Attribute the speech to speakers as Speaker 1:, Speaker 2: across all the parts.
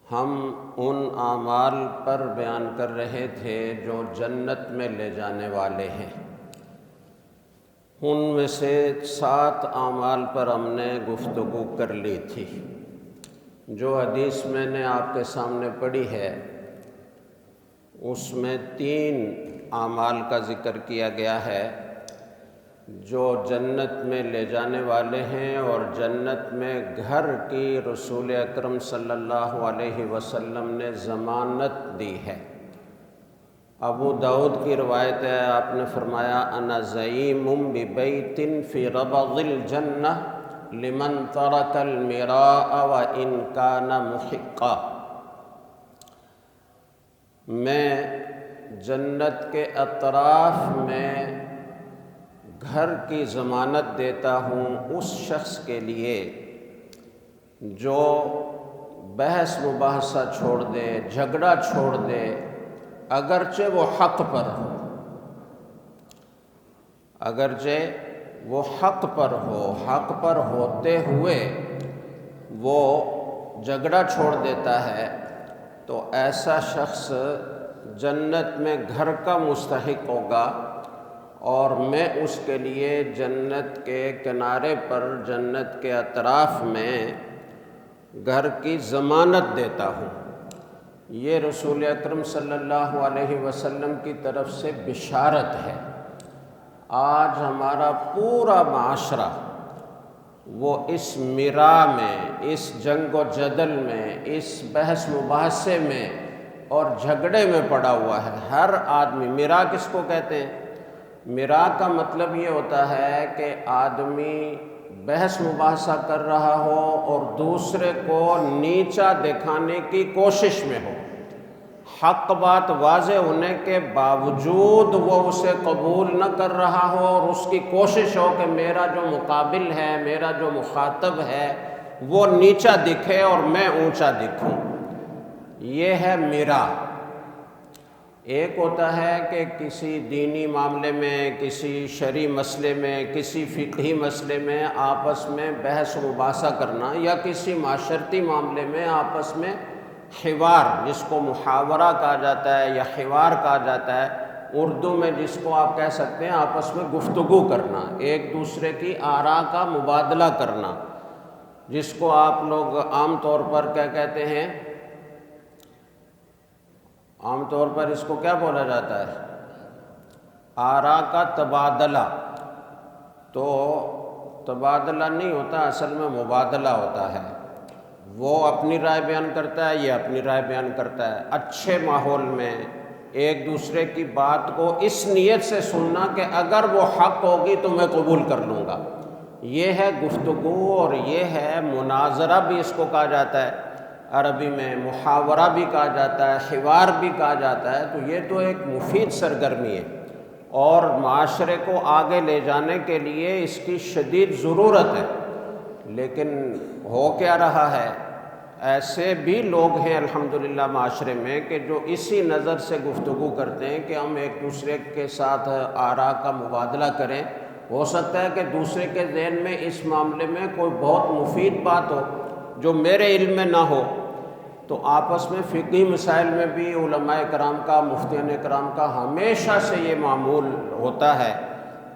Speaker 1: ہم ان اعمال پر بیان کر رہے تھے جو جنت میں لے جانے والے ہیں۔ ان میں سے 7 اعمال پر ہم نے گفتگو کر لی تھی۔ جو حدیث میں نے آپ کے سامنے پڑھی ہے اس میں 3 اعمال کا ذکر کیا گیا ہے جو جنت میں لے جانے والے ہیں اور جنت میں گھر کی رسول اکرم صلی اللہ علیہ وسلم نے ضمانت دی ہے۔ ابو داؤد کی روایت ہے، آپ نے فرمایا انا زعیم ببیت فی ربض الجنہ لمن ترک المراء وان کان محقا۔ میں جنت کے اطراف میں گھر کی ضمانت دیتا ہوں اس شخص کے لیے جو بحث مباحثہ چھوڑ دے، جھگڑا چھوڑ دے، اگرچہ وہ حق پر ہو، اگرچہ وہ حق پر ہو، حق پر ہوتے ہوئے وہ جھگڑا چھوڑ دیتا ہے تو ایسا شخص جنت میں گھر کا مستحق ہوگا، اور میں اس کے لیے جنت کے کنارے پر، جنت کے اطراف میں گھر کی ضمانت دیتا ہوں۔ یہ رسول اکرم صلی اللہ علیہ وسلم کی طرف سے بشارت ہے۔ آج ہمارا پورا معاشرہ وہ اس مراء میں، اس جنگ و جدل میں، اس بحث مباحثے میں اور جھگڑے میں پڑا ہوا ہے۔ ہر آدمی، مراء کس کو کہتے ہیں؟ مراء کا مطلب یہ ہوتا ہے کہ آدمی بحث مباحثہ کر رہا ہو اور دوسرے کو نیچا دکھانے کی کوشش میں ہو، حق بات واضح ہونے کے باوجود وہ اسے قبول نہ کر رہا ہو اور اس کی کوشش ہو کہ میرا جو مقابل ہے، میرا جو مخاطب ہے وہ نیچا دکھے اور میں اونچا دکھوں۔ یہ ہے مراء۔ ایک ہوتا ہے کہ کسی دینی معاملے میں، کسی شرعی مسئلے میں، کسی فقہی مسئلے میں آپس میں بحث و مباحثہ کرنا، یا کسی معاشرتی معاملے میں آپس میں حوار، جس کو محاورہ کہا جاتا ہے یا حوار کہا جاتا ہے، اردو میں جس کو آپ کہہ سکتے ہیں آپس میں گفتگو کرنا، ایک دوسرے کی آراء کا مبادلہ کرنا، جس کو آپ لوگ عام طور پر کیا کہتے ہیں؟ عام طور پر اس کو کیا بولا جاتا ہے؟ آراء کا تبادلہ۔ تو تبادلہ نہیں ہوتا، اصل میں مبادلہ ہوتا ہے۔ وہ اپنی رائے بیان کرتا ہے، یہ اپنی رائے بیان کرتا ہے، اچھے ماحول میں ایک دوسرے کی بات کو اس نیت سے سننا کہ اگر وہ حق ہوگی تو میں قبول کر لوں گا۔ یہ ہے گفتگو، اور یہ ہے مناظرہ بھی اس کو کہا جاتا ہے، عربی میں محاورہ بھی کہا جاتا ہے، حوار بھی کہا جاتا ہے۔ تو یہ تو ایک مفید سرگرمی ہے اور معاشرے کو آگے لے جانے کے لیے اس کی شدید ضرورت ہے۔ لیکن ہو کیا رہا ہے؟ ایسے بھی لوگ ہیں الحمدللہ معاشرے میں کہ جو اسی نظر سے گفتگو کرتے ہیں کہ ہم ایک دوسرے کے ساتھ آراء کا مبادلہ کریں۔ ہو سکتا ہے کہ دوسرے کے ذہن میں اس معاملے میں کوئی بہت مفید بات ہو جو میرے علم میں نہ ہو، تو آپس میں فقہی مسائل میں بھی علماء کرام کا، مفتیان کرام کا ہمیشہ سے یہ معمول ہوتا ہے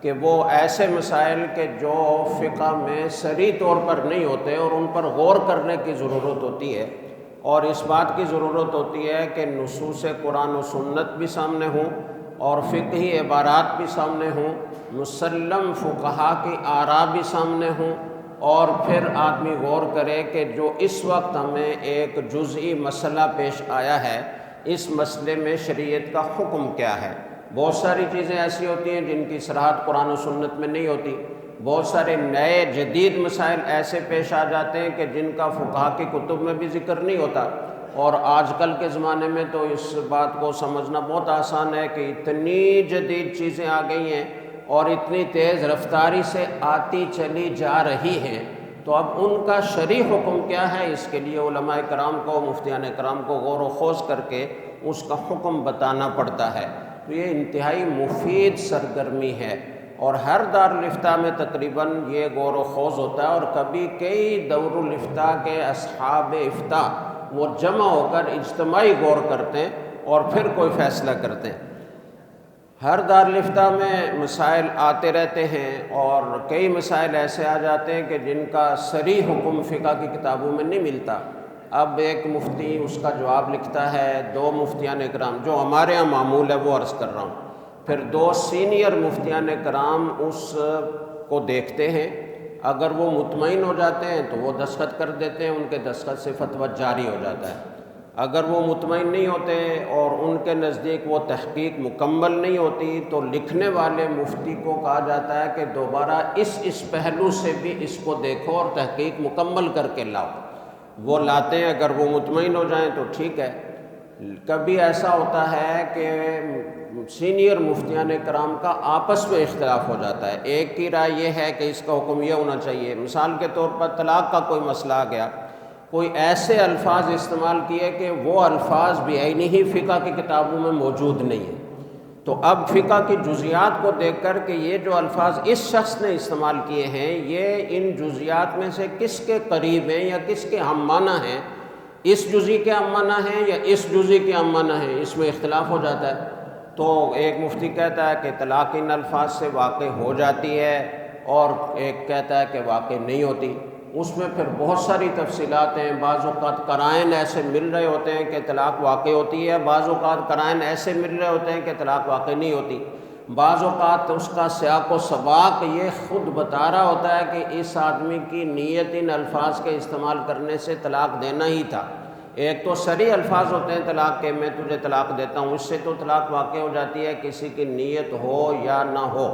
Speaker 1: کہ وہ ایسے مسائل کے جو فقہ میں صریح طور پر نہیں ہوتے اور ان پر غور کرنے کی ضرورت ہوتی ہے، اور اس بات کی ضرورت ہوتی ہے کہ نصوص قرآن و سنت بھی سامنے ہوں اور فقہی عبارات بھی سامنے ہوں، مسلم فقہا کی آراء بھی سامنے ہوں، اور پھر آدمی غور کرے کہ جو اس وقت ہمیں ایک جزئی مسئلہ پیش آیا ہے، اس مسئلے میں شریعت کا حکم کیا ہے۔ بہت ساری چیزیں ایسی ہوتی ہیں جن کی صراحت قرآن و سنت میں نہیں ہوتی، بہت سارے نئے جدید مسائل ایسے پیش آ جاتے ہیں کہ جن کا فقہا کی کتب میں بھی ذکر نہیں ہوتا، اور آج کل کے زمانے میں تو اس بات کو سمجھنا بہت آسان ہے کہ اتنی جدید چیزیں آ گئی ہیں اور اتنی تیز رفتاری سے آتی چلی جا رہی ہیں، تو اب ان کا شرعی حکم کیا ہے، اس کے لیے علماء کرام کو، مفتیان کرام کو غور و خوض کر کے اس کا حکم بتانا پڑتا ہے۔ تو یہ انتہائی مفید سرگرمی ہے، اور ہر دارالفتہ میں تقریباً یہ غور و خوض ہوتا ہے، اور کبھی کئی دارالفتہ کے اصحاب افتاء وہ جمع ہو کر اجتماعی غور کرتے ہیں اور پھر کوئی فیصلہ کرتے ہیں۔ ہر دارالفتہ میں مسائل آتے رہتے ہیں، اور کئی مسائل ایسے آ جاتے ہیں کہ جن کا صریح حکم فقہ کی کتابوں میں نہیں ملتا۔ اب ایک مفتی اس کا جواب لکھتا ہے، دو مفتیان کرام جو ہمارے ہاں معمول ہے وہ عرض کر رہا ہوں، پھر دو سینئر مفتیان کرام اس کو دیکھتے ہیں، اگر وہ مطمئن ہو جاتے ہیں تو وہ دستخط کر دیتے ہیں، ان کے دستخط سے فتویٰ جاری ہو جاتا ہے۔ اگر وہ مطمئن نہیں ہوتے اور ان کے نزدیک وہ تحقیق مکمل نہیں ہوتی تو لکھنے والے مفتی کو کہا جاتا ہے کہ دوبارہ اس پہلو سے بھی اس کو دیکھو اور تحقیق مکمل کر کے لاؤ۔ وہ لاتے ہیں، اگر وہ مطمئن ہو جائیں تو ٹھیک ہے۔ کبھی ایسا ہوتا ہے کہ سینئر مفتیان کرام کا آپس میں اختلاف ہو جاتا ہے، ایک کی رائے یہ ہے کہ اس کا حکم یہ ہونا چاہیے۔ مثال کے طور پر طلاق کا کوئی مسئلہ آ گیا، کوئی ایسے الفاظ استعمال کیے کہ وہ الفاظ بعینہ فقہ کی کتابوں میں موجود نہیں ہیں، تو اب فقہ کی جزیات کو دیکھ کر کہ یہ جو الفاظ اس شخص نے استعمال کیے ہیں یہ ان جزیات میں سے کس کے قریب ہیں یا کس کے ہم معنی ہیں، اس جزی کے ہم معنی ہیں یا اس جزی کے ہم معنی ہیں، اس میں اختلاف ہو جاتا ہے۔ تو ایک مفتی کہتا ہے کہ طلاق ان الفاظ سے واقع ہو جاتی ہے، اور ایک کہتا ہے کہ واقع نہیں ہوتی۔ اس میں پھر بہت ساری تفصیلات ہیں، بعض اوقات قرائن ایسے مل رہے ہوتے ہیں کہ طلاق واقع ہوتی ہے، بعض اوقات قرائن ایسے مل رہے ہوتے ہیں کہ طلاق واقع نہیں ہوتی، بعض اوقات اس کا سیاق و سباق یہ خود بتا رہا ہوتا ہے کہ اس آدمی کی نیت ان الفاظ کے استعمال کرنے سے طلاق دینا ہی تھا۔ ایک تو صریح الفاظ ہوتے ہیں طلاق کے، میں تجھے طلاق دیتا ہوں، اس سے تو طلاق واقع ہو جاتی ہے کسی کی نیت ہو یا نہ ہو۔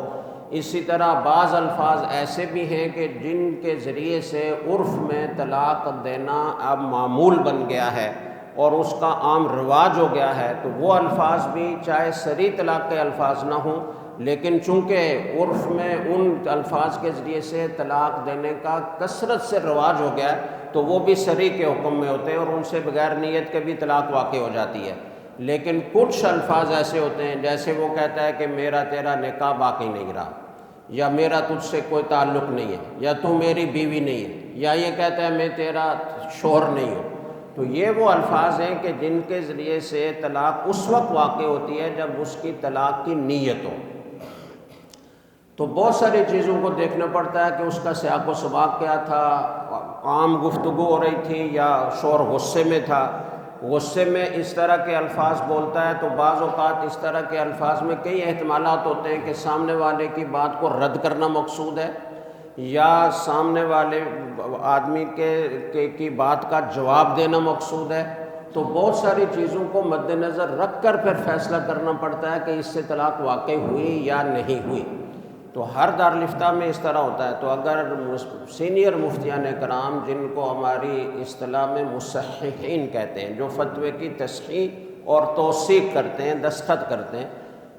Speaker 1: اسی طرح بعض الفاظ ایسے بھی ہیں کہ جن کے ذریعے سے عرف میں طلاق دینا اب معمول بن گیا ہے اور اس کا عام رواج ہو گیا ہے، تو وہ الفاظ بھی چاہے صریح طلاق کے الفاظ نہ ہوں، لیکن چونکہ عرف میں ان الفاظ کے ذریعے سے طلاق دینے کا کثرت سے رواج ہو گیا ہے تو وہ بھی صریح کے حکم میں ہوتے ہیں، اور ان سے بغیر نیت کے بھی طلاق واقع ہو جاتی ہے۔ لیکن کچھ الفاظ ایسے ہوتے ہیں جیسے وہ کہتا ہے کہ میرا تیرا نکاح باقی نہیں رہا، یا میرا تجھ سے کوئی تعلق نہیں ہے، یا تو میری بیوی نہیں ہے، یا یہ کہتا ہے میں تیرا شوہر نہیں ہوں، تو یہ وہ الفاظ ہیں کہ جن کے ذریعے سے طلاق اس وقت واقع ہوتی ہے جب اس کی طلاق کی نیت ہو۔ تو بہت ساری چیزوں کو دیکھنا پڑتا ہے کہ اس کا سیاق و سباق کیا تھا، عام گفتگو ہو رہی تھی یا شوہر غصے میں تھا، غصے میں اس طرح کے الفاظ بولتا ہے تو بعض اوقات اس طرح کے الفاظ میں کئی احتمالات ہوتے ہیں کہ سامنے والے کی بات کو رد کرنا مقصود ہے، یا سامنے والے آدمی کی بات کا جواب دینا مقصود ہے، تو بہت ساری چیزوں کو مد نظر رکھ کر پھر فیصلہ کرنا پڑتا ہے کہ اس سے طلاق واقع ہوئی یا نہیں ہوئی۔ تو ہر دارالفتہ میں اس طرح ہوتا ہے۔ تو اگر سینئر مفتیان کرام جن کو ہماری اصطلاح میں مصححین کہتے ہیں، جو فتوے کی تصحیح اور توثیق کرتے ہیں، دستخط کرتے ہیں،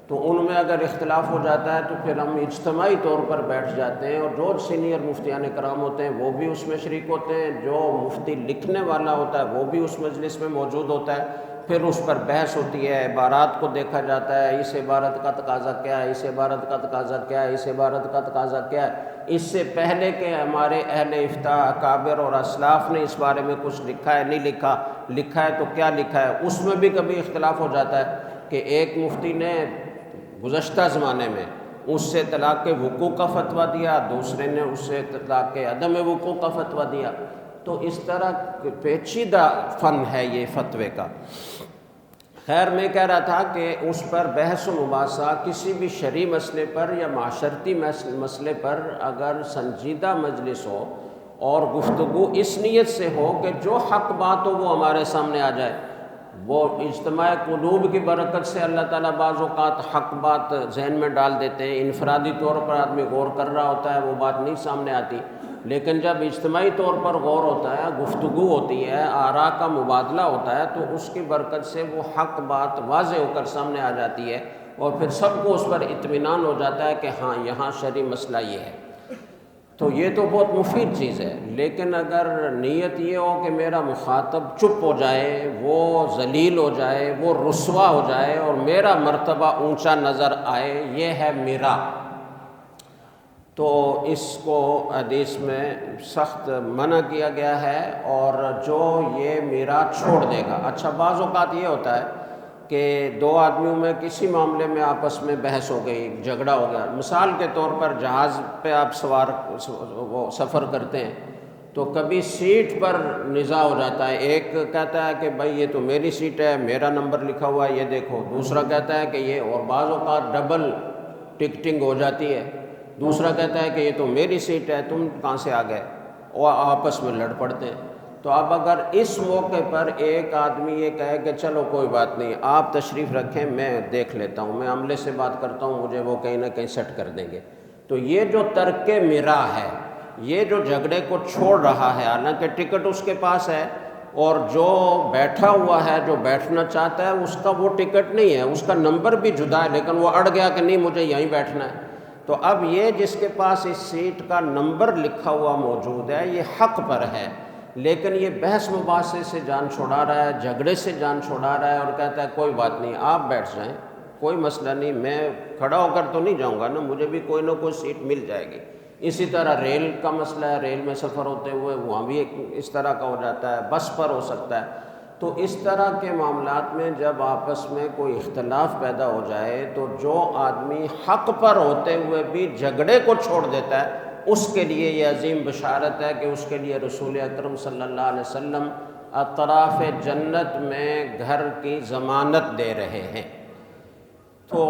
Speaker 1: تو ان میں اگر اختلاف ہو جاتا ہے تو پھر ہم اجتماعی طور پر بیٹھ جاتے ہیں، اور جو سینئر مفتیان کرام ہوتے ہیں وہ بھی اس میں شریک ہوتے ہیں، جو مفتی لکھنے والا ہوتا ہے وہ بھی اس مجلس میں موجود ہوتا ہے، پھر اس پر بحث ہوتی ہے، عبارات کو دیکھا جاتا ہے، اس عبارت کا تقاضا کیا ہے، اس عبارت کا تقاضا کیا ہے، اس عبارت کا تقاضا کیا ہے۔ اس سے پہلے کہ ہمارے اہل افتاء اکابر اور اسلاف نے اس بارے میں کچھ لکھا ہے نہیں لکھا، لکھا ہے تو کیا لکھا ہے، اس میں بھی کبھی اختلاف ہو جاتا ہے کہ ایک مفتی نے گزشتہ زمانے میں اس سے طلاق کے وقوع کا فتویٰ دیا، دوسرے نے اس سے طلاق کے عدم وقوع کا فتویٰ دیا۔ تو اس طرح پیچیدہ فن ہے یہ فتوے کا۔ خیر، میں کہہ رہا تھا کہ اس پر بحث و مباحثہ کسی بھی شرعی مسئلے پر یا معاشرتی مسئلے پر اگر سنجیدہ مجلس ہو اور گفتگو اس نیت سے ہو کہ جو حق بات ہو وہ ہمارے سامنے آ جائے، وہ اجتماع قلوب کی برکت سے اللہ تعالیٰ بعض اوقات حق بات ذہن میں ڈال دیتے ہیں، انفرادی طور پر آدمی غور کر رہا ہوتا ہے وہ بات نہیں سامنے آتی، لیکن جب اجتماعی طور پر غور ہوتا ہے، گفتگو ہوتی ہے، آراء کا مبادلہ ہوتا ہے، تو اس کی برکت سے وہ حق بات واضح ہو کر سامنے آ جاتی ہے، اور پھر سب کو اس پر اطمینان ہو جاتا ہے کہ ہاں یہاں شرعی مسئلہ یہ ہے۔ تو یہ تو بہت مفید چیز ہے، لیکن اگر نیت یہ ہو کہ میرا مخاطب چپ ہو جائے، وہ ذلیل ہو جائے، وہ رسوا ہو جائے اور میرا مرتبہ اونچا نظر آئے، یہ ہے میرا، تو اس کو حدیث میں سخت منع کیا گیا ہے، اور جو یہ میراث چھوڑ دے گا۔ اچھا، بعض اوقات یہ ہوتا ہے کہ دو آدمیوں میں کسی معاملے میں آپس میں بحث ہو گئی، جھگڑا ہو گیا۔ مثال کے طور پر جہاز پہ آپ سفر کرتے ہیں تو کبھی سیٹ پر نزاع ہو جاتا ہے، ایک کہتا ہے کہ بھائی یہ تو میری سیٹ ہے، میرا نمبر لکھا ہوا ہے، یہ دیکھو۔ دوسرا کہتا ہے کہ یہ، اور بعض اوقات ڈبل ٹکٹنگ ہو جاتی ہے، دوسرا کہتا ہے کہ یہ تو میری سیٹ ہے، تم کہاں سے آ گئے، اور آپس میں لڑ پڑتے ہیں۔ تو اب اگر اس موقع پر ایک آدمی یہ کہے کہ چلو کوئی بات نہیں، آپ تشریف رکھیں، میں دیکھ لیتا ہوں، میں عملے سے بات کرتا ہوں، مجھے وہ کہیں نہ کہیں سیٹ کر دیں گے، تو یہ جو ترک میراث ہے، یہ جو جھگڑے کو چھوڑ رہا ہے، حالانکہ ٹکٹ اس کے پاس ہے، اور جو بیٹھا ہوا ہے، جو بیٹھنا چاہتا ہے، اس کا وہ ٹکٹ نہیں ہے، اس کا نمبر بھی جدا ہے، لیکن وہ اڑ گیا کہ نہیں مجھے یہیں بیٹھنا ہے۔ تو اب یہ جس کے پاس اس سیٹ کا نمبر لکھا ہوا موجود ہے، یہ حق پر ہے، لیکن یہ بحث مباحثے سے جان چھڑا رہا ہے، جھگڑے سے جان چھڑا رہا ہے، اور کہتا ہے کوئی بات نہیں، آپ بیٹھ جائیں، کوئی مسئلہ نہیں، میں کھڑا ہو کر تو نہیں جاؤں گا نا، مجھے بھی کوئی نہ کوئی سیٹ مل جائے گی۔ اسی طرح ریل کا مسئلہ ہے، ریل میں سفر ہوتے ہوئے وہاں بھی ایک اس طرح کا ہو جاتا ہے، بس پر ہو سکتا ہے۔ تو اس طرح کے معاملات میں جب آپس میں کوئی اختلاف پیدا ہو جائے تو جو آدمی حق پر ہوتے ہوئے بھی جھگڑے کو چھوڑ دیتا ہے، اس کے لیے یہ عظیم بشارت ہے کہ اس کے لیے رسول اکرم صلی اللہ علیہ وسلم اطراف جنت میں گھر کی ضمانت دے رہے ہیں۔ تو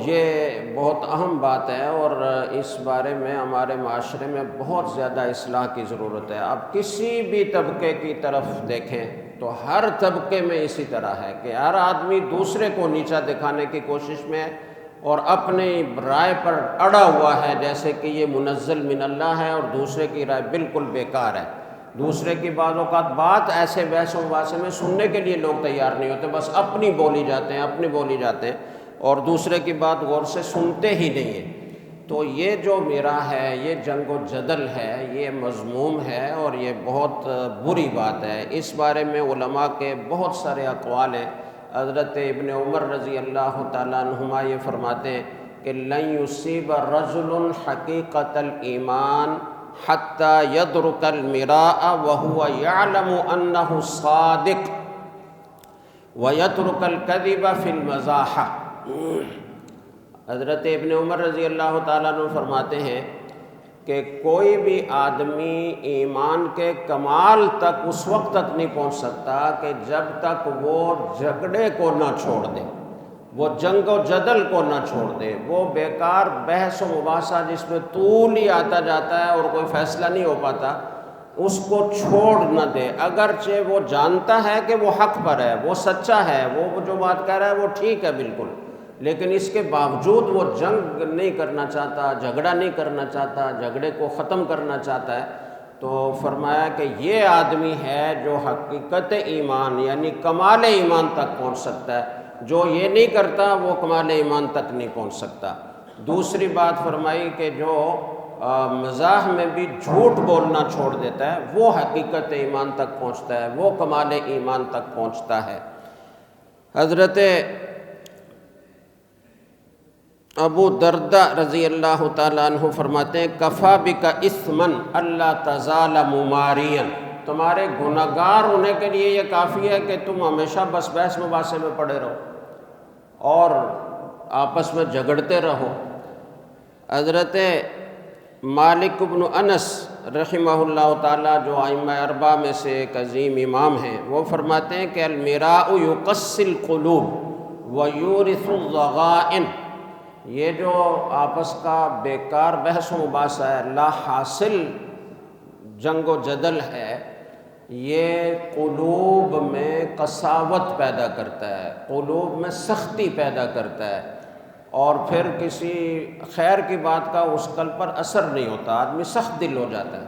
Speaker 1: یہ بہت اہم بات ہے، اور اس بارے میں ہمارے معاشرے میں بہت زیادہ اصلاح کی ضرورت ہے۔ آپ کسی بھی طبقے کی طرف دیکھیں تو ہر طبقے میں اسی طرح ہے کہ ہر آدمی دوسرے کو نیچا دکھانے کی کوشش میں ہے، اور اپنی رائے پر اڑا ہوا ہے، جیسے کہ یہ منزل من اللہ ہے اور دوسرے کی رائے بالکل بیکار ہے۔ دوسرے کی بعض اوقات بات ایسے بحث و مباحثے میں سننے کے لیے لوگ تیار نہیں ہوتے، بس اپنی بولی جاتے ہیں، اپنی بولی جاتے ہیں، اور دوسرے کی بات غور سے سنتے ہی نہیں ہیں۔ تو یہ جو میراث ہے، یہ جنگ و جدل ہے، یہ مذموم ہے، اور یہ بہت بری بات ہے۔ اس بارے میں علماء کے بہت سارے اقوال ہیں۔ حضرت ابن عمر رضی اللہ تعالیٰ عنہما یہ فرماتے ہیں کہ لن یصیب رجل حقیقت الایمان حتی یدرک المراء وہو یعلم انہ صادق ویترک الکذب فی المزاح۔ حضرت ابن عمر رضی اللہ تعالیٰ عنہ فرماتے ہیں کہ کوئی بھی آدمی ایمان کے کمال تک اس وقت تک نہیں پہنچ سکتا کہ جب تک وہ جھگڑے کو نہ چھوڑ دے، وہ جنگ و جدل کو نہ چھوڑ دے، وہ بیکار بحث و مباحثہ جس میں طول ہی آتا جاتا ہے اور کوئی فیصلہ نہیں ہو پاتا، اس کو چھوڑ نہ دے۔ اگرچہ وہ جانتا ہے کہ وہ حق پر ہے، وہ سچا ہے، وہ جو بات کہہ رہا ہے وہ ٹھیک ہے بالکل، لیکن اس کے باوجود وہ جنگ نہیں کرنا چاہتا، جھگڑا نہیں کرنا چاہتا، جھگڑے کو ختم کرنا چاہتا ہے، تو فرمایا کہ یہ آدمی ہے جو حقیقت ایمان یعنی کمال ایمان تک پہنچ سکتا ہے، جو یہ نہیں کرتا وہ کمال ایمان تک نہیں پہنچ سکتا۔ دوسری بات فرمائی کہ جو مزاح میں بھی جھوٹ بولنا چھوڑ دیتا ہے، وہ حقیقت ایمان تک پہنچتا ہے، وہ کمال ایمان تک پہنچتا ہے۔ حضرت ابو درداء رضی اللہ تعالیٰ عنہ فرماتے ہیں کفا بک اثمن اللہ تزال مماریا، تمہارے گنہگار ہونے کے لیے یہ کافی ہے کہ تم ہمیشہ بس بحث مباحثے میں پڑے رہو اور آپس میں جھگڑتے رہو۔ حضرت مالک بن انس رحمہ اللہ تعالیٰ جو ائمہ اربعہ میں سے ایک عظیم امام ہیں، وہ فرماتے ہیں کہ المراء یقسی القلوب ویورث الضغائن، یہ جو آپس کا بیکار بحث و مباحثہ ہے، لا حاصل جنگ و جدل ہے، یہ قلوب میں قساوت پیدا کرتا ہے، قلوب میں سختی پیدا کرتا ہے، اور پھر کسی خیر کی بات کا اس قلب پر اثر نہیں ہوتا، آدمی سخت دل ہو جاتا ہے۔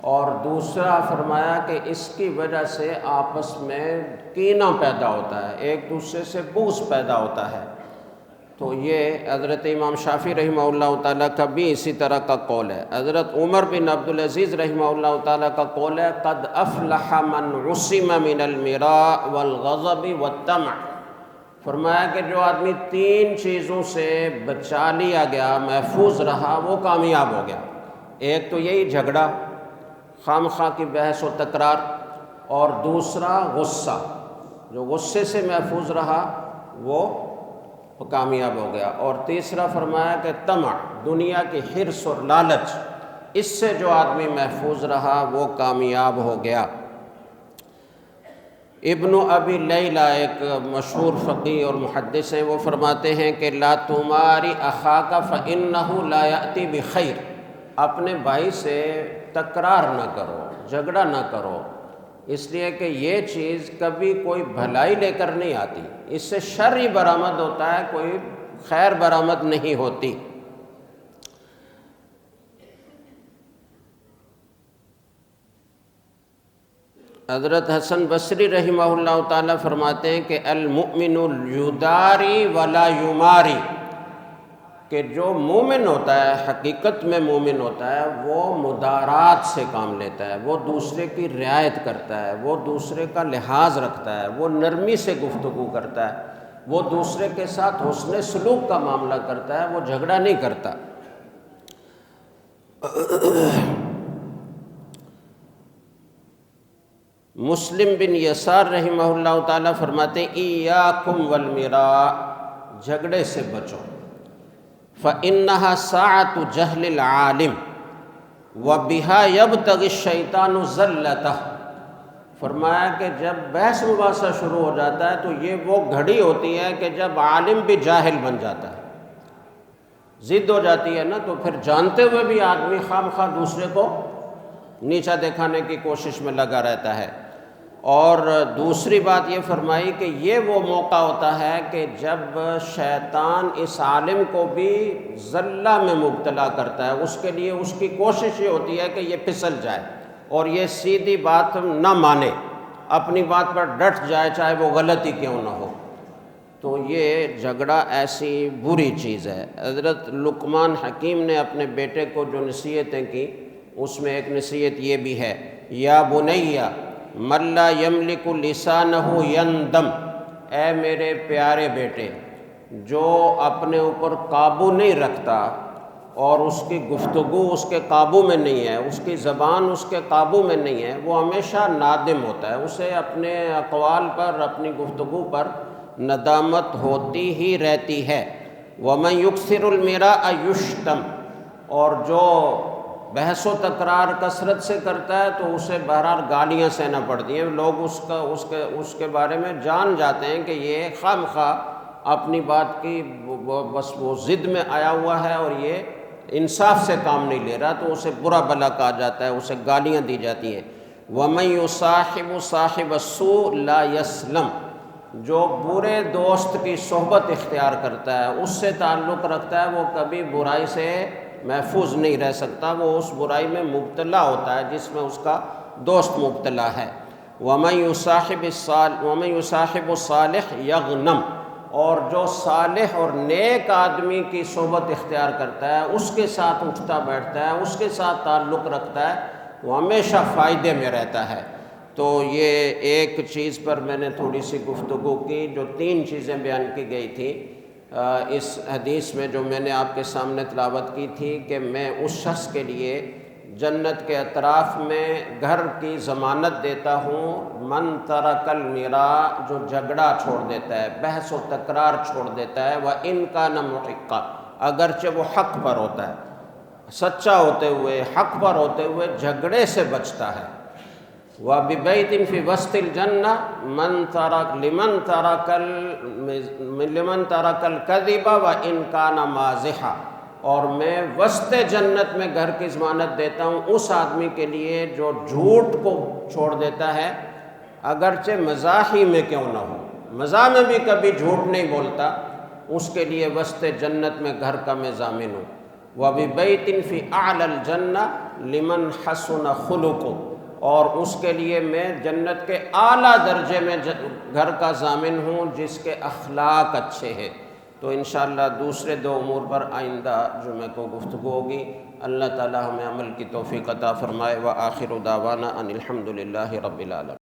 Speaker 1: اور دوسرا فرمایا کہ اس کی وجہ سے آپس میں کینہ پیدا ہوتا ہے، ایک دوسرے سے بغض پیدا ہوتا ہے۔ تو یہ حضرت امام شافعی رحمہ اللہ تعالیٰ کا بھی اسی طرح کا قول ہے۔ حضرت عمر بن عبدالعزیز رحمہ اللہ تعالیٰ کا قول ہے قد افلح من عصم من المراء والغضب والطمع، فرمایا کہ جو آدمی 3 چیزوں سے بچا لیا گیا، محفوظ رہا، وہ کامیاب ہو گیا۔ ایک تو یہی جھگڑا، خام خواہ کی بحث و تکرار، اور دوسرا غصہ، جو غصے سے محفوظ رہا وہ کامیاب ہو گیا، اور تیسرا فرمایا کہ طمع، دنیا کی حرص اور لالچ، اس سے جو آدمی محفوظ رہا وہ کامیاب ہو گیا۔ ابن ابی لیلہ ایک مشہور فقیہ اور محدث ہیں، وہ فرماتے ہیں کہ لا تماری اخاک فإنہ لا یأتی بخیر، اپنے بھائی سے تکرار نہ کرو، جھگڑا نہ کرو، اس لیے کہ یہ چیز کبھی کوئی بھلائی لے کر نہیں آتی، اس سے شر ہی برآمد ہوتا ہے، کوئی خیر برآمد نہیں ہوتی۔ حضرت حسن بصری رحمہ اللہ تعالیٰ فرماتے ہیں کہ المؤمن یداری ولا یماری، کہ جو مومن ہوتا ہے، حقیقت میں مومن ہوتا ہے، وہ مدارات سے کام لیتا ہے، وہ دوسرے کی رعایت کرتا ہے، وہ دوسرے کا لحاظ رکھتا ہے، وہ نرمی سے گفتگو کرتا ہے، وہ دوسرے کے ساتھ حسن سلوک کا معاملہ کرتا ہے، وہ جھگڑا نہیں کرتا۔ مسلم بن یسار رحمہ اللہ تعالیٰ فرماتے ہیں ایاکم والمراء، جھگڑے سے بچو، فإنہا ساعۃ جہل العالم وبہا یبتغی الشیطان ذلتہ، فرمایا کہ جب بحث مباحثہ شروع ہو جاتا ہے تو یہ وہ گھڑی ہوتی ہے کہ جب عالم بھی جاہل بن جاتا ہے، ضد ہو جاتی ہے نا، تو پھر جانتے ہوئے بھی آدمی خام خواہ دوسرے کو نیچا دکھانے کی کوشش میں لگا رہتا ہے۔ اور دوسری بات یہ فرمائی کہ یہ وہ موقع ہوتا ہے کہ جب شیطان اس عالم کو بھی ذلہ میں مبتلا کرتا ہے، اس کے لیے اس کی کوشش یہ ہوتی ہے کہ یہ پھسل جائے اور یہ سیدھی بات نہ مانے، اپنی بات پر ڈٹ جائے، چاہے وہ غلطی کیوں نہ ہو۔ تو یہ جھگڑا ایسی بری چیز ہے۔ حضرت لقمان حکیم نے اپنے بیٹے کو جو نصیحتیں کی، اس میں ایک نصیحت یہ بھی ہے، یا بنیا من لا یملک لسانہ یندم، اے میرے پیارے بیٹے، جو اپنے اوپر قابو نہیں رکھتا اور اس کی گفتگو اس کے قابو میں نہیں ہے، اس کی زبان اس کے قابو میں نہیں ہے، وہ ہمیشہ نادم ہوتا ہے، اسے اپنے اقوال پر، اپنی گفتگو پر ندامت ہوتی ہی رہتی ہے۔ وَمَن يُكْثِرُ الْمِرَاءَ يُشْتَمْ، اور جو بحث و تکرار کثرت سے کرتا ہے تو اسے بہرحال گالیاں سہنا پڑتی ہیں، لوگ اس کے بارے میں جان جاتے ہیں کہ یہ خام خواہ اپنی بات کی بس وہ ضد میں آیا ہوا ہے اور یہ انصاف سے کام نہیں لے رہا، تو اسے برا بھلا کہا جاتا ہے، اسے گالیاں دی جاتی ہیں۔ وَمَن يُصَاحِبُ صَاحِبَ السُّوءِ لَا يَسْلَمْ، جو برے دوست کی صحبت اختیار کرتا ہے، اس سے تعلق رکھتا ہے، وہ کبھی برائی سے محفوظ نہیں رہ سکتا، وہ اس برائی میں مبتلا ہوتا ہے جس میں اس کا دوست مبتلا ہے۔ وَمَن يُصَاحِبُ الصَّالِحَ يَغْنَمْ، اور جو صالح اور نیک آدمی کی صحبت اختیار کرتا ہے، اس کے ساتھ اٹھتا بیٹھتا ہے، اس کے ساتھ تعلق رکھتا ہے، وہ ہمیشہ فائدے میں رہتا ہے۔ تو یہ ایک چیز پر میں نے تھوڑی سی گفتگو کی، جو 3 چیزیں بیان کی گئی تھیں اس حدیث میں جو میں نے آپ کے سامنے تلاوت کی تھی، کہ میں اس شخص کے لیے جنت کے اطراف میں گھر کی ضمانت دیتا ہوں، من ترک المراء، جو جھگڑا چھوڑ دیتا ہے، بحث و تکرار چھوڑ دیتا ہے، وَإِن كَانَ مُحِقًّا، اگرچہ وہ حق پر ہوتا ہے، سچا ہوتے ہوئے، حق پر ہوتے ہوئے جھگڑے سے بچتا ہے۔ وَبِبَيْتٍ فِي وَسْطِ الْجَنَّةِ لِمَنْ تَرَكَ الْكَذِبَ وَإِنْ كَانَ مَازِحًا، اور میں وسط جنت میں گھر کی ضمانت دیتا ہوں اس آدمی کے لیے جو جھوٹ کو چھوڑ دیتا ہے، اگرچہ مزاح ہی میں کیوں نہ ہو، مزاح میں بھی کبھی جھوٹ نہیں بولتا، اس کے لیے وسط جنت میں گھر کا میں ضامن ہوں۔ وَبِبَيْتٍ فِي أَعْلَى الْجَنَّةِ لِمَنْ حَسُنَ خُلُقُهُ، اور اس کے لیے میں جنت کے اعلیٰ درجے میں گھر کا ضامن ہوں جس کے اخلاق اچھے ہیں۔ تو انشاءاللہ دوسرے 2 امور پر آئندہ جمعہ کو گفتگو ہوگی۔ اللہ تعالی ہمیں عمل کی توفیق عطا فرمائے۔ وآخر دعوانا ان الحمد للہ رب العالمین۔